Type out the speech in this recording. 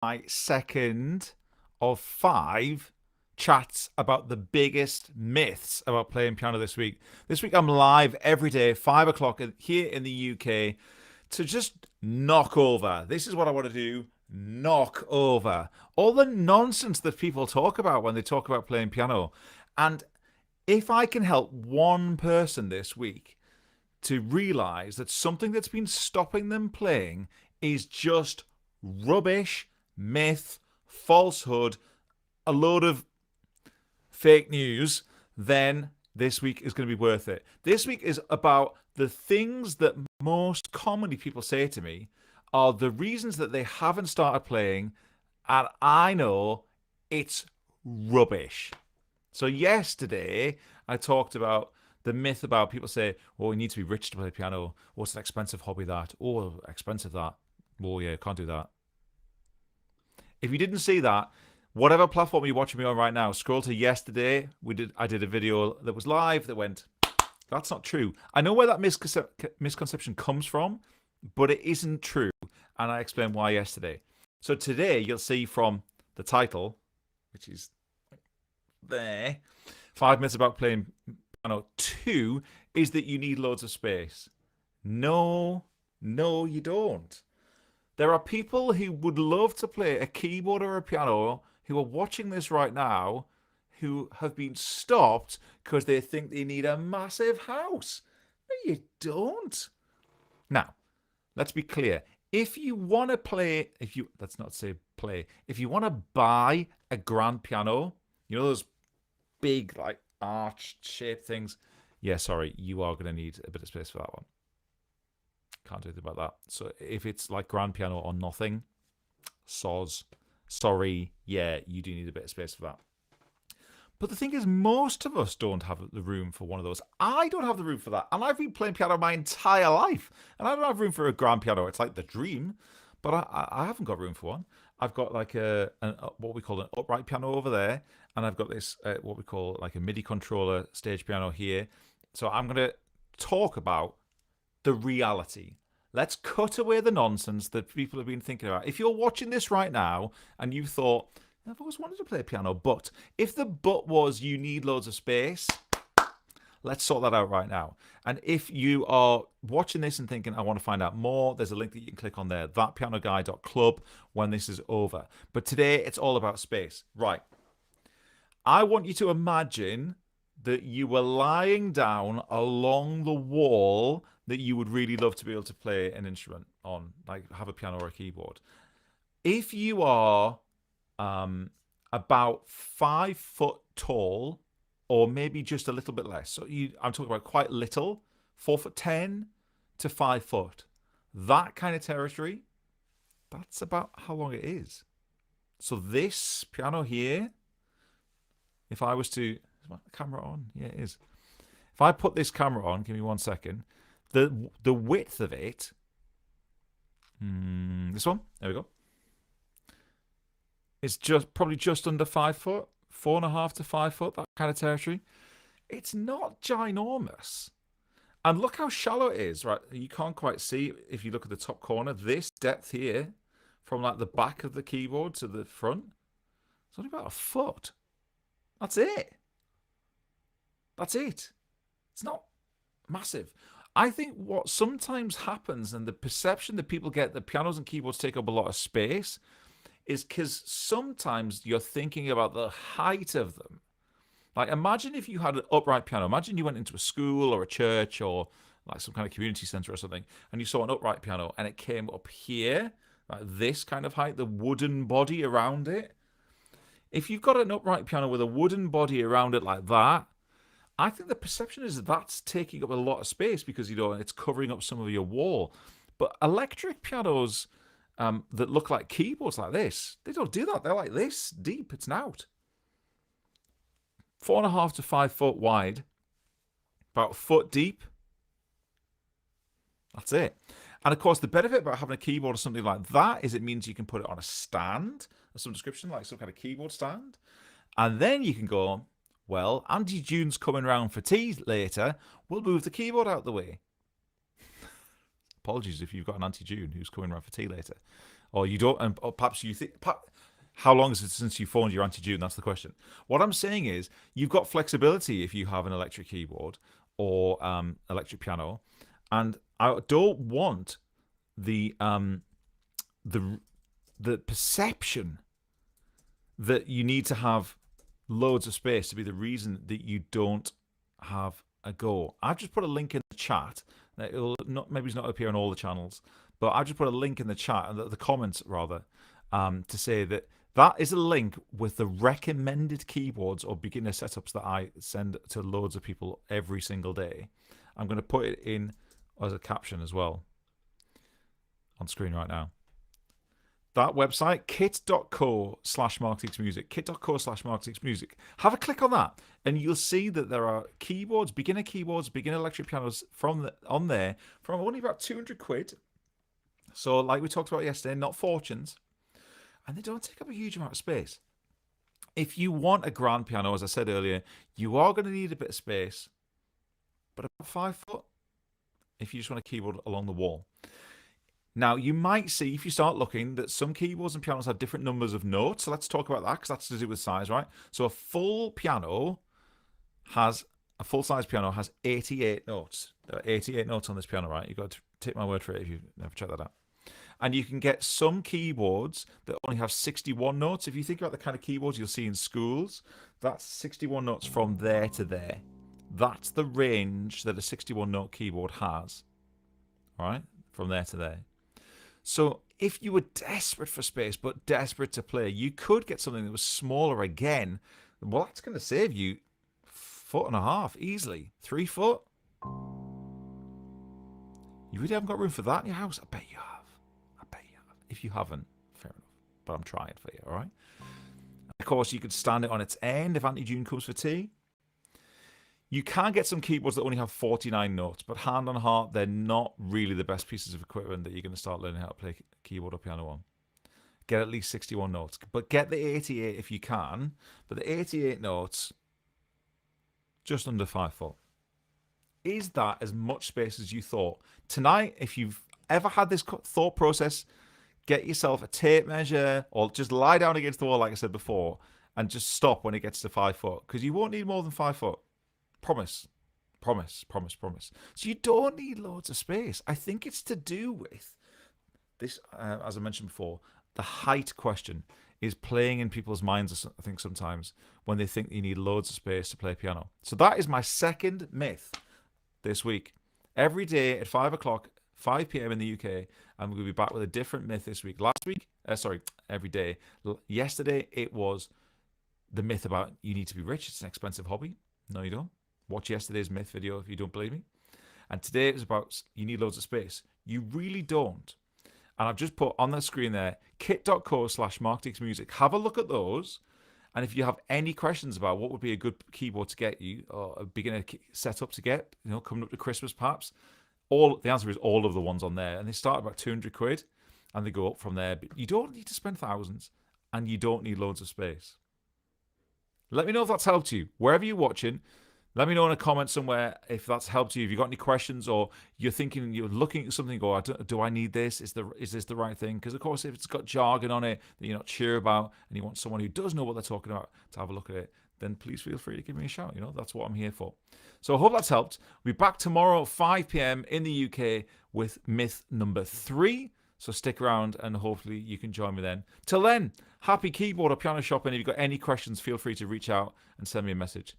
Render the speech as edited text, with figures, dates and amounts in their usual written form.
my second of 5 chats about the biggest myths about playing piano this week. This week I'm live every day, 5 o'clock here in the UK to just knock over. This is what I want to do. Knock over all the nonsense that people talk about when they talk about playing piano. And if I can help one person this week to realize that something that's been stopping them playing is just rubbish, myth, falsehood, a load of fake news, then this week is going to be worth it. This week is about the things that most commonly people say to me are the reasons that they haven't started playing, and I know it's rubbish. So yesterday I talked about the myth about people say, "Oh, you need to be rich to play piano. Oh, it's an expensive hobby that. Oh, expensive that. Oh, yeah, can't do that." If you didn't see that, whatever platform you're watching me on right now, scroll to yesterday. I did a video that was live that went, "That's not true." I know where that misconception comes from, but it isn't true, and I explained why yesterday. So today you'll see from the title, which is there, 5 minutes about playing piano. 2 is that you need loads of space. No, you don't. There are people who would love to play a keyboard or a piano who are watching this right now who have been stopped because they think they need a massive house. No, you don't. Now, let's be clear. If you want to play, let's not say play, if you want to buy a grand piano, you know those big, like, arch shaped things, yeah, sorry, you are going to need a bit of space for that one. Can't do anything about that. So if it's like grand piano or nothing, soz, sorry, yeah, you do need a bit of space for that. But the thing is, most of us don't have the room for one of those. I don't have the room for that. And I've been playing piano my entire life. And I don't have room for a grand piano. It's like the dream. But I haven't got room for one. I've got like what we call an upright piano over there. And I've got this, what we call like a MIDI controller stage piano here. So I'm going to talk about the reality. Let's cut away the nonsense that people have been thinking about. If you're watching this right now and you thought, "I've always wanted to play piano, but," if the but was you need loads of space, let's sort that out right now. And if you are watching this and thinking, "I want to find out more," there's a link that you can click on there, thatpianoguy.club, when this is over. But today it's all about space. Right. I want you to imagine that you were lying down along the wall that you would really love to be able to play an instrument on, like have a piano or a keyboard. If you are about 5 foot tall, or maybe just a little bit less, so I'm talking about quite little, 4'10" to 5 foot, that kind of territory, that's about how long it is. So this piano here, if I was to, is my camera on? Yeah, it is. If I put this camera on, give me 1 second, the width of it, this one, there we go, it's probably just under 5 foot, 4.5 to 5 foot, that kind of territory. It's not ginormous. And look how shallow it is, right? You can't quite see if you look at the top corner. This depth here, from like the back of the keyboard to the front, it's only about a foot. That's it. That's it. It's not massive. I think what sometimes happens, and the perception that people get that pianos and keyboards take up a lot of space, is because sometimes you're thinking about the height of them. Like, imagine if you had an upright piano. Imagine you went into a school or a church or like some kind of community center or something, and you saw an upright piano and it came up here, like this kind of height, the wooden body around it. If you've got an upright piano with a wooden body around it like that, I think the perception is that's taking up a lot of space because, it's covering up some of your wall. But electric pianos that look like keyboards like this, they don't do that. They're like this deep. It's an out. 4.5 to 5 foot wide, about a foot deep. That's it. And of course, the benefit about having a keyboard or something like that is it means you can put it on a stand of some description, like some kind of keyboard stand. And then you can go, well, Auntie June's coming round for tea later. We'll move the keyboard out the way. Apologies if you've got an Auntie June who's coming round for tea later. or you don't, or perhaps you think, how long is it since you phoned your Auntie June? That's the question. What I'm saying is, you've got flexibility if you have an electric keyboard or electric piano, and I don't want the the the perception that you need to have loads of space to be the reason that you don't have a go. I've just put a link in the chat. It'll not, maybe it's not appear on all the channels, but I've just put a link in the chat, the comments rather, to say that that is a link with the recommended keyboards or beginner setups that I send to loads of people every single day. I'm going to put it in as a caption as well on screen right now. That website, kit.co/marketixmusic, kit.co/marketixmusic. Have a click on that, and you'll see that there are keyboards, beginner electric pianos on there from only about 200 quid. So, like we talked about yesterday, not fortunes, and they don't take up a huge amount of space. If you want a grand piano, as I said earlier, you are going to need a bit of space, but about 5 foot if you just want a keyboard along the wall. Now, you might see, if you start looking, that some keyboards and pianos have different numbers of notes. So let's talk about that, because that's to do with size, right? So a full-size piano has 88 notes. There are 88 notes on this piano, right? You've got to take my word for it if you've never checked that out. And you can get some keyboards that only have 61 notes. If you think about the kind of keyboards you'll see in schools, that's 61 notes from there to there. That's the range that a 61-note keyboard has, all right? From there to there. So if you were desperate for space but desperate to play, you could get something that was smaller again. Well, that's going to save you 1.5 foot easily. 3 foot. You really haven't got room for that in your house? I bet you have. If you haven't, fair enough. But I'm trying for you, all right? Of course, you could stand it on its end if Auntie June comes for tea. You can get some keyboards that only have 49 notes, but hand on heart, they're not really the best pieces of equipment that you're going to start learning how to play keyboard or piano on. Get at least 61 notes, but get the 88 if you can. But the 88 notes, just under 5 foot. Is that as much space as you thought? Tonight, if you've ever had this thought process, get yourself a tape measure or just lie down against the wall, like I said before, and just stop when it gets to 5 foot, because you won't need more than 5 foot. Promise. So you don't need loads of space. I think it's to do with this, as I mentioned before, the height question is playing in people's minds, I think, sometimes when they think you need loads of space to play piano. So that is my second myth this week. Every day at 5 o'clock, 5 p.m. in the UK, and we'll be back with a different myth this week. Every day. Yesterday, it was the myth about you need to be rich. It's an expensive hobby. No, you don't. Watch yesterday's myth video if you don't believe me. And today it was about you need loads of space. You really don't. And I've just put on the screen there, kit.co/marketixmusic. Have a look at those. And if you have any questions about what would be a good keyboard to get you, or a beginner setup to get, coming up to Christmas perhaps, the answer is all of the ones on there. And they start about 200 quid and they go up from there. But you don't need to spend thousands, and you don't need loads of space. Let me know if that's helped you. Wherever you're watching, let me know in a comment somewhere if that's helped you. If you've got any questions, or you're looking at something, go, do I need this? Is this the right thing? Because, of course, if it's got jargon on it that you're not sure about, and you want someone who does know what they're talking about to have a look at it, then please feel free to give me a shout. That's what I'm here for. So I hope that's helped. We'll be back tomorrow at 5 p.m. in the UK with myth number 3. So stick around, and hopefully you can join me then. Till then, happy keyboard or piano shopping. If you've got any questions, feel free to reach out and send me a message.